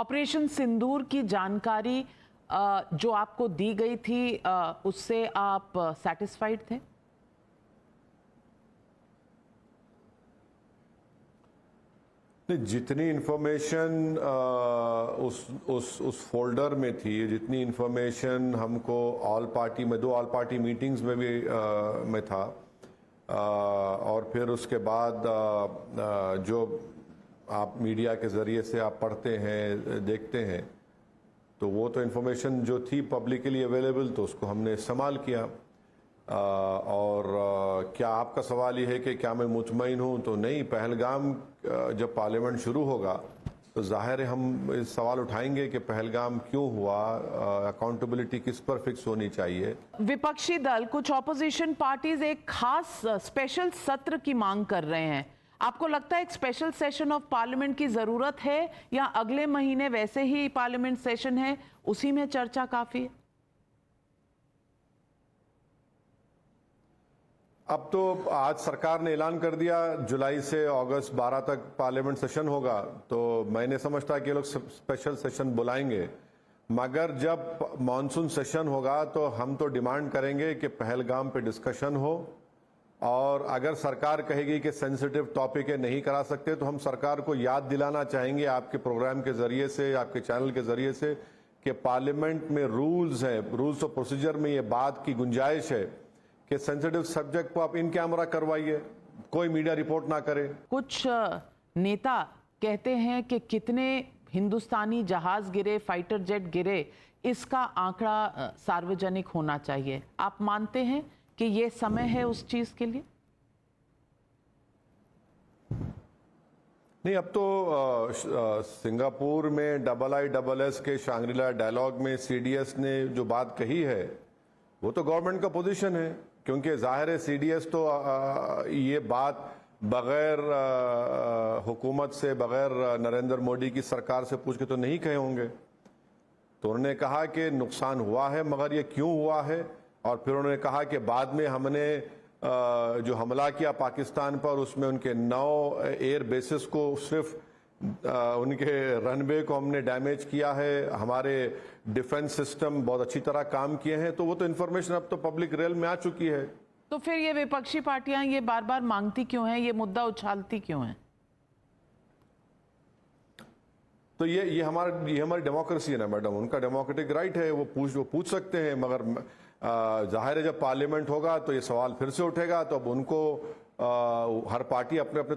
Operation सिंदूर की जानकारी जो आपको दी गई थी उससे आप सैटिस्फाइड थे? जितनी इंफॉर्मेशन उस फोल्डर में थी, जितनी इंफॉर्मेशन हमको दो ऑल पार्टी मीटिंग्स में भी मैं था, और फिर उसके बाद जो आप मीडिया के ज़रिए से आप पढ़ते हैं, देखते हैं, तो वो तो इन्फॉर्मेशन जो थी पब्लिकली अवेलेबल, तो उसको हमने इस्तेमाल किया। और क्या आपका सवाल ये है कि क्या मैं मुतमईन हूँ? तो नहीं। पहलगाम जब पार्लियामेंट शुरू होगा तो जाहिर है हम इस सवाल उठाएंगे कि पहलगाम क्यों हुआ, अकाउंटेबिलिटी किस पर फिक्स होनी चाहिए। विपक्षी दल, कुछ ऑपोजिशन पार्टीज एक खास स्पेशल सत्र की मांग कर रहे हैं। आपको लगता है एक स्पेशल सेशन ऑफ पार्लियामेंट की जरूरत है, या अगले महीने वैसे ही पार्लियामेंट सेशन है, उसी में चर्चा काफी है? अब तो आज सरकार ने ऐलान कर दिया जुलाई से अगस्त 12 तक पार्लियामेंट सेशन होगा, तो मैंने समझता कि ये लोग स्पेशल सेशन बुलाएंगे। मगर जब मॉनसून सेशन होगा तो हम तो डिमांड करेंगे कि पहलगाम पे डिस्कशन हो, और अगर सरकार कहेगी कि सेंसिटिव टॉपिक है, नहीं करा सकते, तो हम सरकार को याद दिलाना चाहेंगे आपके प्रोग्राम के जरिए से, आपके चैनल के जरिए से, कि पार्लियामेंट में रूल्स हैं, रूल्स ऑफ प्रोसीजर में ये बात की गुंजाइश है कि सेंसिटिव सब्जेक्ट को आप इन कैमरा करवाइए, कोई मीडिया रिपोर्ट ना करे। कुछ नेता कहते हैं कि कितने हिंदुस्तानी जहाज गिरे, फाइटर जेट गिरे, इसका आंकड़ा सार्वजनिक होना चाहिए। आप मानते हैं कि ये समय है उस चीज के लिए? नहीं, अब तो सिंगापुर में IISS के शांग्रीला डायलॉग में CDS ने जो बात कही है वो तो गवर्नमेंट का पोजीशन है, क्योंकि जाहिर है CDS तो ये बात बगैर हुकूमत से, बगैर नरेंद्र मोदी की सरकार से पूछ के तो नहीं कहे होंगे। तो उन्होंने कहा कि नुकसान हुआ है, मगर ये क्यों हुआ है, और फिर उन्होंने कहा कि बाद में हमने जो हमला किया पाकिस्तान पर, उसमें उनके 9 एयर बेसिस को, सिर्फ उनके रनवे को हमने डैमेज किया है, हमारे डिफेंस सिस्टम बहुत अच्छी तरह काम किए हैं। तो वो तो इन्फॉर्मेशन अब तो पब्लिक रेल में आ चुकी है। तो फिर ये विपक्षी पार्टियां ये बार बार मांगती क्यों हैं, ये मुद्दा उछालती क्यों हैं? तो ये हमारी डेमोक्रेसी है ना मैडम, उनका डेमोक्रेटिक राइट है, वो पूछ सकते हैं। मगर जाहिर है जब पार्लियामेंट होगा तो ये सवाल फिर से उठेगा, तो अब उनको हर पार्टी अपने अपने